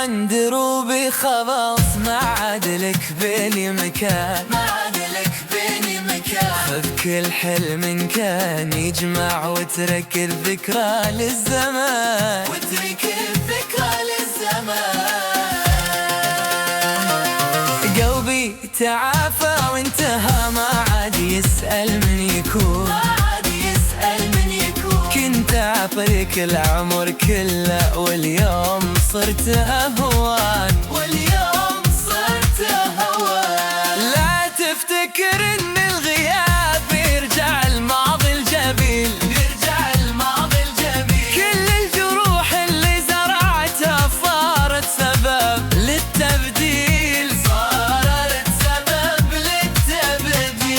عن دروبي خلاص ما عاد لك بيني مكان، ما عاد لك بيني مكان. خذ كل حلم كان يجمع واترك الذكرى للزمان، واترك الذكرى للزمان. قلبي تعافى وانتهى ما عاد يسأل من يكون، ما عاد يسأل من يكون. كنت أعطيك العمر كله واليوم صرت أهوان، واليوم صرت هوان. لا تفتكر ان الغياب يرجع الماضي الجميل، يرجع الماضي الجميل. كل الجروح اللي زرعتها صارت سبب للتبديل، صارت سبب للتبديل.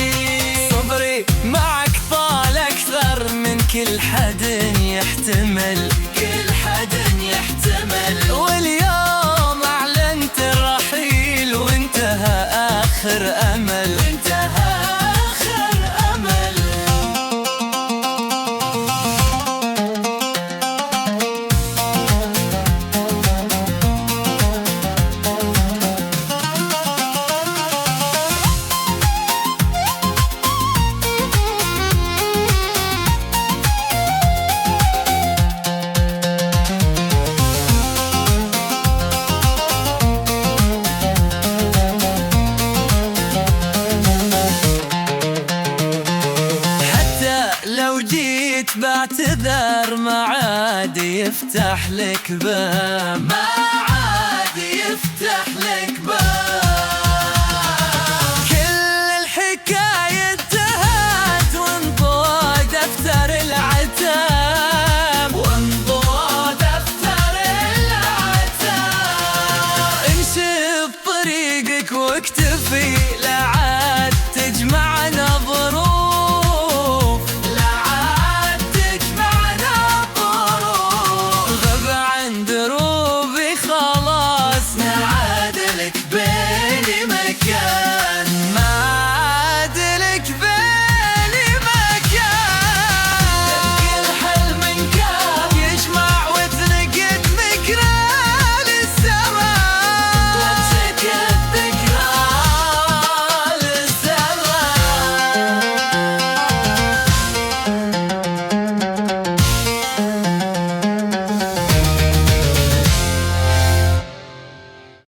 صبري معك طال أكثر من كل حد يحتمل، كل حد يحتمل. واليوم أعلنت الرحيل وانتهى آخر أمل، انتهى آخر أمل. لو جيت بعتذر ما عاد يفتح لك باب، ما